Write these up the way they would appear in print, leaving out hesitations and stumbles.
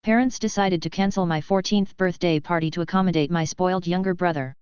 Parents decided to cancel my 14th birthday party to accommodate my spoiled younger brother.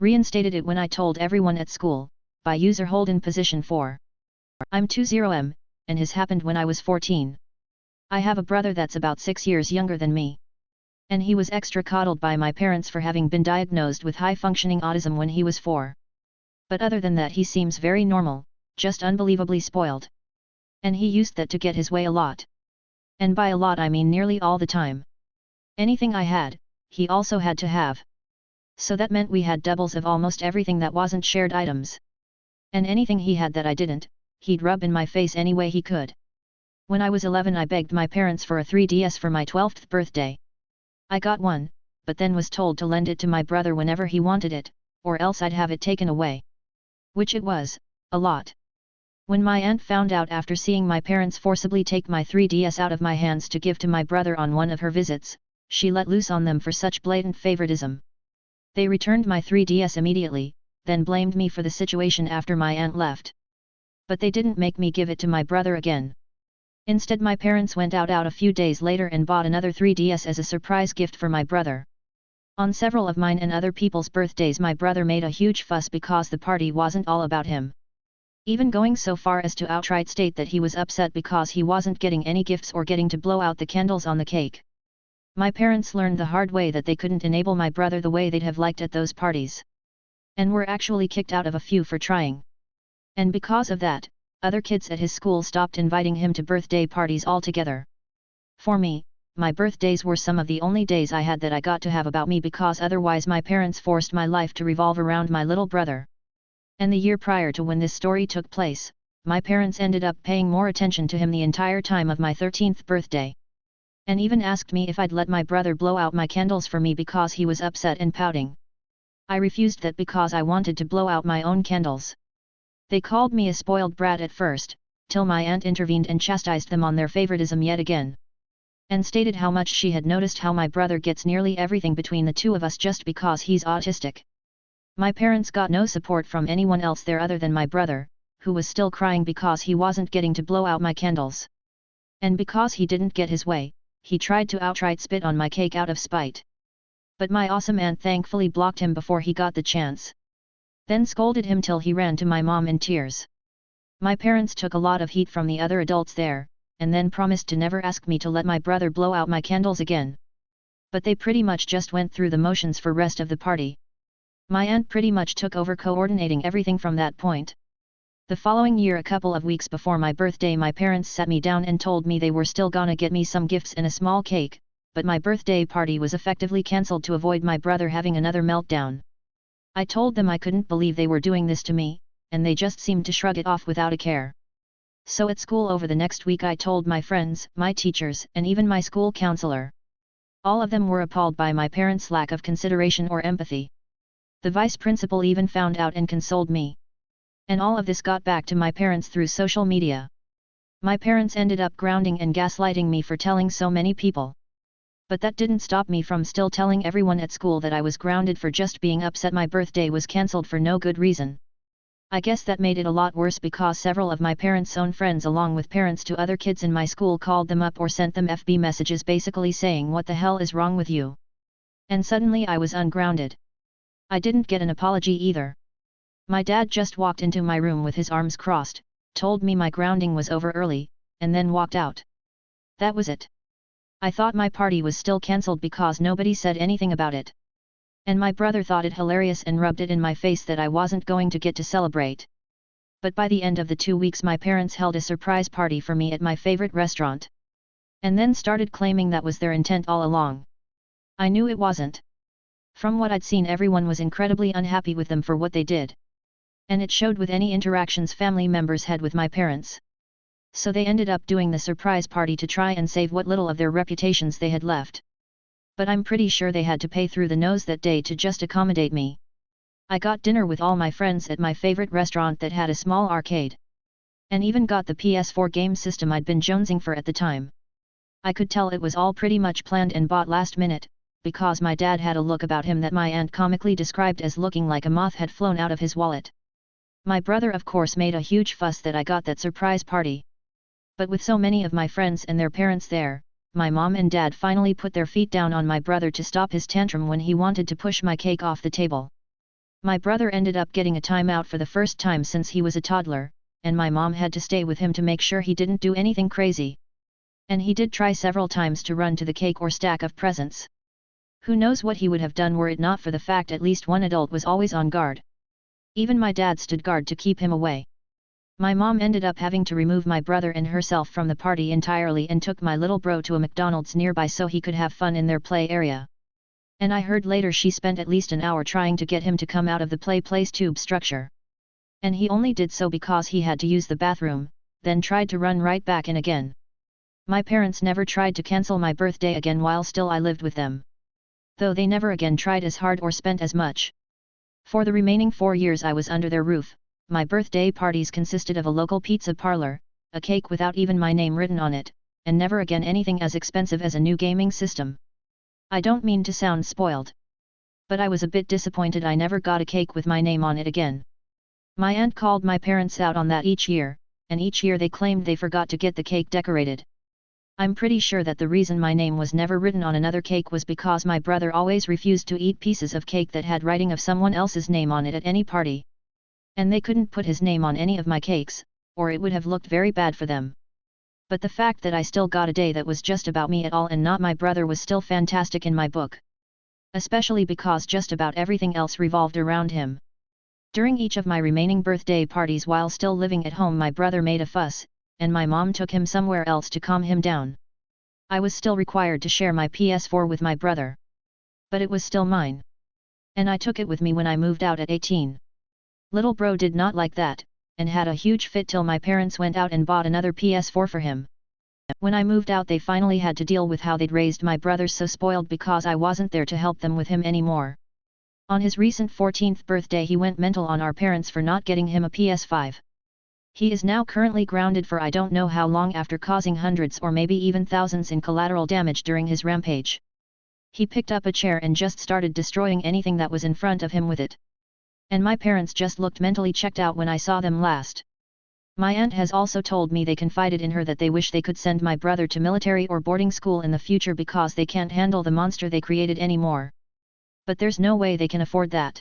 Reinstated it when I told everyone at school, by user hold in position 4. I'm 20M, and his happened when I was 14. I have a brother that's about 6 years younger than me. And he was extra coddled by my parents for having been diagnosed with high-functioning autism when he was 4. But other than that he seems very normal, just unbelievably spoiled. And he used that to get his way a lot. And by a lot I mean nearly all the time. Anything I had, he also had to have. So that meant we had doubles of almost everything that wasn't shared items. And anything he had that I didn't, he'd rub in my face any way he could. When I was 11 I begged my parents for a 3DS for my 12th birthday. I got one, but then was told to lend it to my brother whenever he wanted it, or else I'd have it taken away. Which it was, a lot. When my aunt found out after seeing my parents forcibly take my 3DS out of my hands to give to my brother on one of her visits, she let loose on them for such blatant favoritism. They returned my 3DS immediately, then blamed me for the situation after my aunt left. But they didn't make me give it to my brother again. Instead my parents went out a few days later and bought another 3DS as a surprise gift for my brother. On several of mine and other people's birthdays my brother made a huge fuss because the party wasn't all about him. Even going so far as to outright state that he was upset because he wasn't getting any gifts or getting to blow out the candles on the cake. My parents learned the hard way that they couldn't enable my brother the way they'd have liked at those parties. And were actually kicked out of a few for trying. And because of that, other kids at his school stopped inviting him to birthday parties altogether. For me, my birthdays were some of the only days I had that I got to have about me because otherwise my parents forced my life to revolve around my little brother. And the year prior to when this story took place, my parents ended up paying more attention to him the entire time of my 13th birthday. And even asked me if I'd let my brother blow out my candles for me because he was upset and pouting. I refused that because I wanted to blow out my own candles. They called me a spoiled brat at first, till my aunt intervened and chastised them on their favoritism yet again. And stated how much she had noticed how my brother gets nearly everything between the two of us just because he's autistic. My parents got no support from anyone else there other than my brother, who was still crying because he wasn't getting to blow out my candles. And because he didn't get his way, he tried to outright spit on my cake out of spite. But my awesome aunt thankfully blocked him before he got the chance. Then scolded him till he ran to my mom in tears. My parents took a lot of heat from the other adults there, and then promised to never ask me to let my brother blow out my candles again. But they pretty much just went through the motions for rest of the party. My aunt pretty much took over coordinating everything from that point. The following year, a couple of weeks before my birthday, my parents sat me down and told me they were still gonna get me some gifts and a small cake, but my birthday party was effectively cancelled to avoid my brother having another meltdown. I told them I couldn't believe they were doing this to me, and they just seemed to shrug it off without a care. So at school over the next week I told my friends, my teachers, and even my school counselor. All of them were appalled by my parents' lack of consideration or empathy. The vice principal even found out and consoled me. And all of this got back to my parents through social media. My parents ended up grounding and gaslighting me for telling so many people. But that didn't stop me from still telling everyone at school that I was grounded for just being upset my birthday was cancelled for no good reason. I guess that made it a lot worse because several of my parents' own friends along with parents to other kids in my school called them up or sent them FB messages basically saying what the hell is wrong with you. And suddenly I was ungrounded. I didn't get an apology either. My dad just walked into my room with his arms crossed, told me my grounding was over early, and then walked out. That was it. I thought my party was still cancelled because nobody said anything about it. And my brother thought it hilarious and rubbed it in my face that I wasn't going to get to celebrate. But by the end of the 2 weeks my parents held a surprise party for me at my favorite restaurant. And then started claiming that was their intent all along. I knew it wasn't. From what I'd seen, everyone was incredibly unhappy with them for what they did. And it showed with any interactions family members had with my parents. So they ended up doing the surprise party to try and save what little of their reputations they had left. But I'm pretty sure they had to pay through the nose that day to just accommodate me. I got dinner with all my friends at my favorite restaurant that had a small arcade. And even got the PS4 game system I'd been jonesing for at the time. I could tell it was all pretty much planned and bought last minute, because my dad had a look about him that my aunt comically described as looking like a moth had flown out of his wallet. My brother of course made a huge fuss that I got that surprise party. But with so many of my friends and their parents there, my mom and dad finally put their feet down on my brother to stop his tantrum when he wanted to push my cake off the table. My brother ended up getting a timeout for the first time since he was a toddler, and my mom had to stay with him to make sure he didn't do anything crazy. And he did try several times to run to the cake or stack of presents. Who knows what he would have done were it not for the fact at least one adult was always on guard. Even my dad stood guard to keep him away. My mom ended up having to remove my brother and herself from the party entirely and took my little bro to a McDonald's nearby so he could have fun in their play area. And I heard later she spent at least an hour trying to get him to come out of the place tube structure. And he only did so because he had to use the bathroom, then tried to run right back in again. My parents never tried to cancel my birthday again while still I lived with them. Though they never again tried as hard or spent as much. For the remaining 4 years I was under their roof, my birthday parties consisted of a local pizza parlor, a cake without even my name written on it, and never again anything as expensive as a new gaming system. I don't mean to sound spoiled. But I was a bit disappointed I never got a cake with my name on it again. My aunt called my parents out on that each year, and each year they claimed they forgot to get the cake decorated. I'm pretty sure that the reason my name was never written on another cake was because my brother always refused to eat pieces of cake that had writing of someone else's name on it at any party. And they couldn't put his name on any of my cakes, or it would have looked very bad for them. But the fact that I still got a day that was just about me at all and not my brother was still fantastic in my book. Especially because just about everything else revolved around him. During each of my remaining birthday parties while still living at home my brother made a fuss, and my mom took him somewhere else to calm him down. I was still required to share my PS4 with my brother. But it was still mine. And I took it with me when I moved out at 18. Little bro did not like that, and had a huge fit till my parents went out and bought another PS4 for him. When I moved out they finally had to deal with how they'd raised my brother so spoiled because I wasn't there to help them with him anymore. On his recent 14th birthday he went mental on our parents for not getting him a PS5. He is now currently grounded for I don't know how long after causing hundreds or maybe even thousands in collateral damage during his rampage. He picked up a chair and just started destroying anything that was in front of him with it. And my parents just looked mentally checked out when I saw them last. My aunt has also told me they confided in her that they wish they could send my brother to military or boarding school in the future because they can't handle the monster they created anymore. But there's no way they can afford that.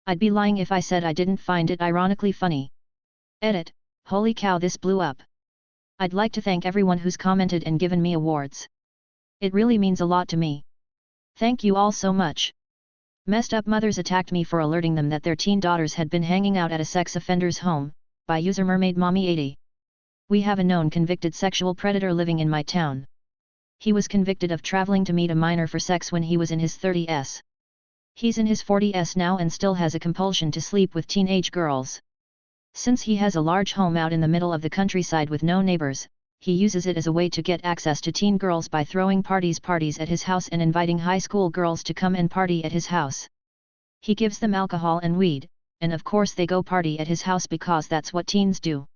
I'd be lying if I said I didn't find it ironically funny. Edit, holy cow this blew up. I'd like to thank everyone who's commented and given me awards. It really means a lot to me. Thank you all so much. Messed up mothers attacked me for alerting them that their teen daughters had been hanging out at a sex offender's home, by user Mermaid Mommy 80. We have a known convicted sexual predator living in my town. He was convicted of traveling to meet a minor for sex when he was in his 30s. He's in his 40s now and still has a compulsion to sleep with teenage girls. Since he has a large home out in the middle of the countryside with no neighbors, he uses it as a way to get access to teen girls by throwing parties at his house and inviting high school girls to come and party at his house. He gives them alcohol and weed, and of course they go party at his house because that's what teens do.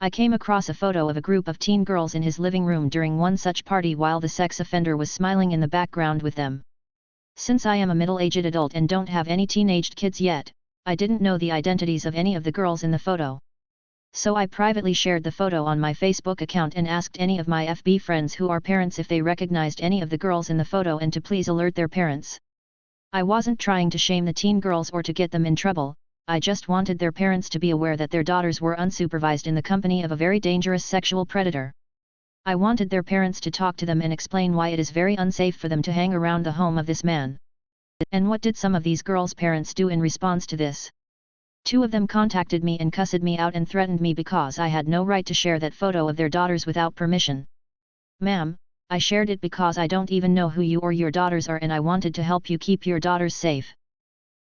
I came across a photo of a group of teen girls in his living room during one such party while the sex offender was smiling in the background with them. Since I am a middle-aged adult and don't have any teenaged kids yet, I didn't know the identities of any of the girls in the photo. So I privately shared the photo on my Facebook account and asked any of my FB friends who are parents if they recognized any of the girls in the photo and to please alert their parents. I wasn't trying to shame the teen girls or to get them in trouble, I just wanted their parents to be aware that their daughters were unsupervised in the company of a very dangerous sexual predator. I wanted their parents to talk to them and explain why it is very unsafe for them to hang around the home of this man. And what did some of these girls' parents do in response to this? 2 of them contacted me and cussed me out and threatened me because I had no right to share that photo of their daughters without permission. Ma'am, I shared it because I don't even know who you or your daughters are and I wanted to help you keep your daughters safe.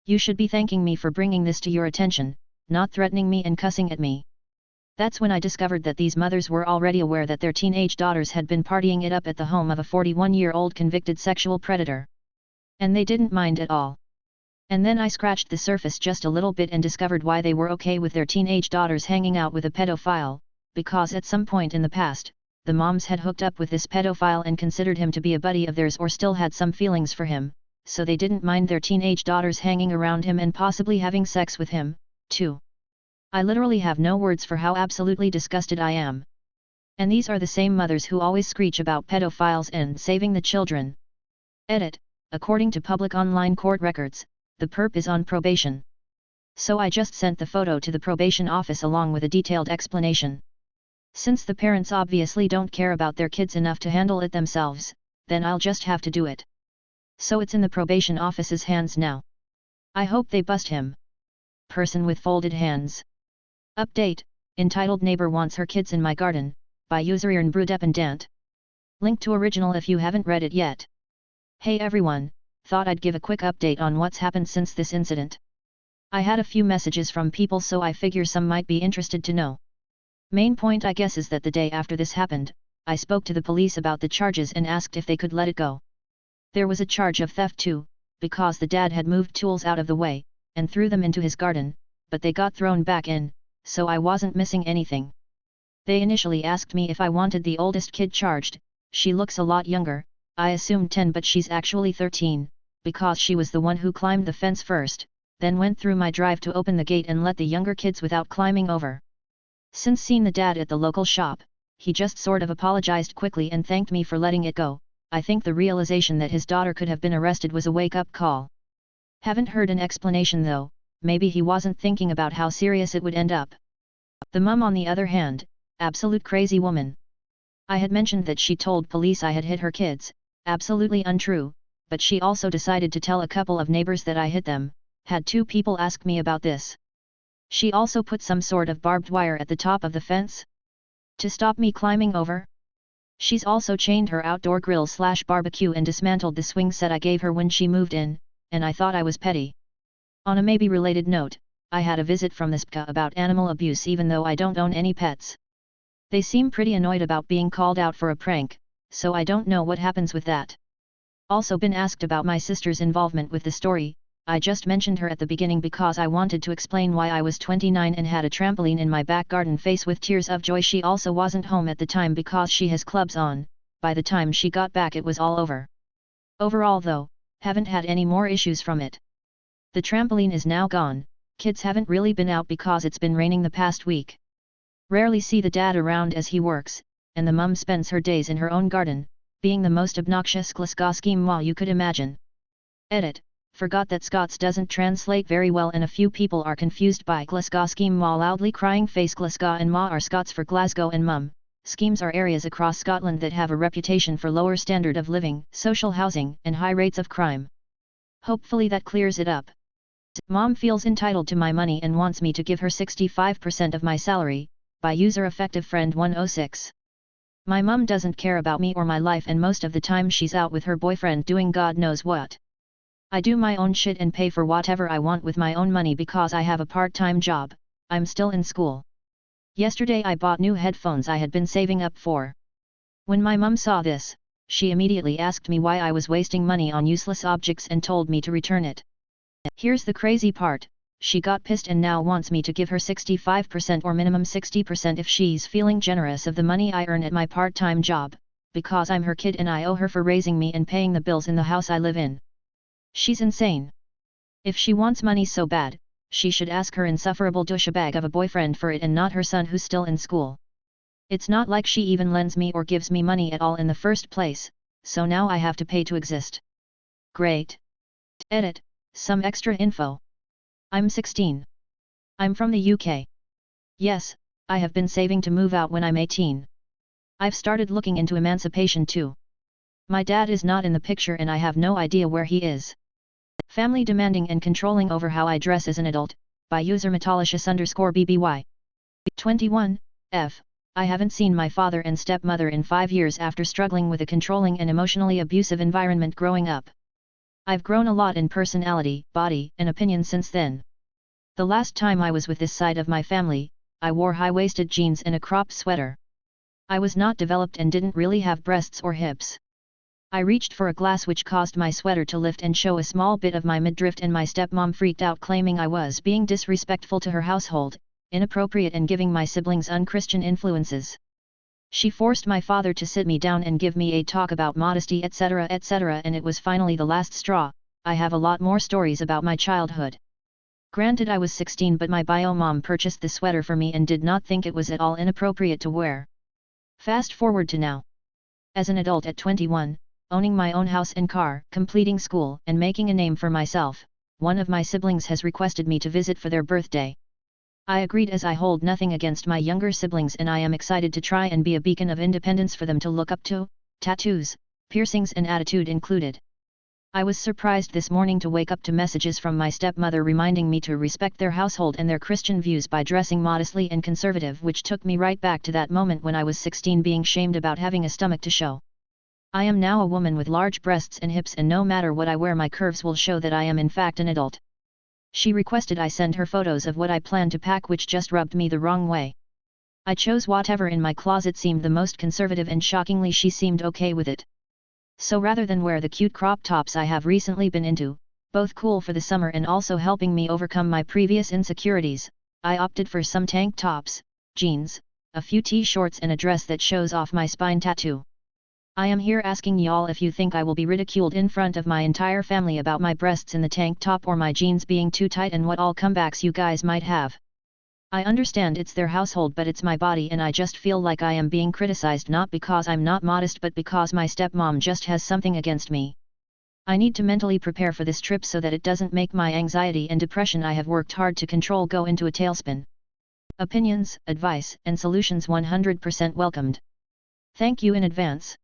You should be thanking me for bringing this to your attention, not threatening me and cussing at me. That's when I discovered that these mothers were already aware that their teenage daughters had been partying it up at the home of a 41-year-old convicted sexual predator. And they didn't mind at all. And then I scratched the surface just a little bit and discovered why they were okay with their teenage daughters hanging out with a pedophile, because at some point in the past, the moms had hooked up with this pedophile and considered him to be a buddy of theirs or still had some feelings for him, so they didn't mind their teenage daughters hanging around him and possibly having sex with him, too. I literally have no words for how absolutely disgusted I am. And these are the same mothers who always screech about pedophiles and saving the children. Edit. According to public online court records, the perp is on probation. So I just sent the photo to the probation office along with a detailed explanation. Since the parents obviously don't care about their kids enough to handle it themselves, then I'll just have to do it. So it's in the probation office's hands now. I hope they bust him. Person with folded hands. Update, entitled Neighbor Wants Her Kids in My Garden, by user Dant. Link to original if you haven't read it yet. Hey everyone, thought I'd give a quick update on what's happened since this incident. I had a few messages from people so I figure some might be interested to know. Main point I guess is that the day after this happened, I spoke to the police about the charges and asked if they could let it go. There was a charge of theft too, because the dad had moved tools out of the way, and threw them into his garden, but they got thrown back in, so I wasn't missing anything. They initially asked me if I wanted the oldest kid charged. She looks a lot younger, I assumed 10 but she's actually 13, because she was the one who climbed the fence first, then went through my drive to open the gate and let the younger kids without climbing over. Since seeing the dad at the local shop, he just sort of apologized quickly and thanked me for letting it go. I think the realization that his daughter could have been arrested was a wake-up call. Haven't heard an explanation though, maybe he wasn't thinking about how serious it would end up. The mum on the other hand, absolute crazy woman. I had mentioned that she told police I had hit her kids, absolutely untrue, but she also decided to tell a couple of neighbors that I hit them, had 2 people ask me about this. She also put some sort of barbed wire at the top of the fence? To stop me climbing over? She's also chained her outdoor grill/barbecue and dismantled the swing set I gave her when she moved in, and I thought I was petty. On a maybe related note, I had a visit from the SPCA about animal abuse even though I don't own any pets. They seem pretty annoyed about being called out for a prank, so I don't know what happens with that. Also been asked about my sister's involvement with the story. I just mentioned her at the beginning because I wanted to explain why I was 29 and had a trampoline in my back garden. Face with tears of joy. She also wasn't home at the time because she has clubs on. By the time she got back it was all over. Overall though, haven't had any more issues from it. The trampoline is now gone, kids haven't really been out because it's been raining the past week. Rarely see the dad around as he works, and the mum spends her days in her own garden, being the most obnoxious Glasgow scheme you could imagine. Edit. Forgot that Scots doesn't translate very well and a few people are confused by Glasgow scheme loudly crying face. Glasgow and ma are Scots for Glasgow and mum. Schemes are areas across Scotland that have a reputation for lower standard of living, social housing, and high rates of crime. Hopefully that clears it up. Mom feels entitled to my money and wants me to give her 65% of my salary, by user effective friend 106. My mum doesn't care about me or my life and most of the time she's out with her boyfriend doing God knows what. I do my own shit and pay for whatever I want with my own money because I have a part-time job. I'm still in school. Yesterday I bought new headphones I had been saving up for. When my mum saw this, she immediately asked me why I was wasting money on useless objects and told me to return it. Here's the crazy part, she got pissed and now wants me to give her 65% or minimum 60% if she's feeling generous of the money I earn at my part-time job, because I'm her kid and I owe her for raising me and paying the bills in the house I live in. She's insane. If she wants money so bad, she should ask her insufferable douchebag of a boyfriend for it and not her son who's still in school. It's not like she even lends me or gives me money at all in the first place, so now I have to pay to exist. Great. Edit. Some extra info. I'm 16. I'm from the UK. Yes, I have been saving to move out when I'm 18. I've started looking into emancipation too. My dad is not in the picture and I have no idea where he is. Family demanding and controlling over how I dress as an adult, by user Metalicious_BBY. 21, F. I haven't seen my father and stepmother in 5 years after struggling with a controlling and emotionally abusive environment growing up. I've grown a lot in personality, body, and opinion since then. The last time I was with this side of my family, I wore high-waisted jeans and a cropped sweater. I was not developed and didn't really have breasts or hips. I reached for a glass which caused my sweater to lift and show a small bit of my midriff and my stepmom freaked out claiming I was being disrespectful to her household, inappropriate and giving my siblings unchristian influences. She forced my father to sit me down and give me a talk about modesty etc. and it was finally the last straw. I have a lot more stories about my childhood. Granted I was 16 but my bio mom purchased the sweater for me and did not think it was at all inappropriate to wear. Fast forward to now. As an adult at 21, owning my own house and car, completing school and making a name for myself, one of my siblings has requested me to visit for their birthday. I agreed as I hold nothing against my younger siblings and I am excited to try and be a beacon of independence for them to look up to, tattoos, piercings and attitude included. I was surprised this morning to wake up to messages from my stepmother reminding me to respect their household and their Christian views by dressing modestly and conservative, which took me right back to that moment when I was 16 being shamed about having a stomach to show. I am now a woman with large breasts and hips and no matter what I wear my curves will show that I am in fact an adult. She requested I send her photos of what I plan to pack, which just rubbed me the wrong way. I chose whatever in my closet seemed the most conservative and shockingly she seemed okay with it. So rather than wear the cute crop tops I have recently been into, both cool for the summer and also helping me overcome my previous insecurities, I opted for some tank tops, jeans, a few t-shorts and a dress that shows off my spine tattoo. I am here asking y'all if you think I will be ridiculed in front of my entire family about my breasts in the tank top or my jeans being too tight and what all comebacks you guys might have. I understand it's their household but it's my body and I just feel like I am being criticized not because I'm not modest but because my stepmom just has something against me. I need to mentally prepare for this trip so that it doesn't make my anxiety and depression I have worked hard to control go into a tailspin. Opinions, advice, and solutions 100% welcomed. Thank you in advance.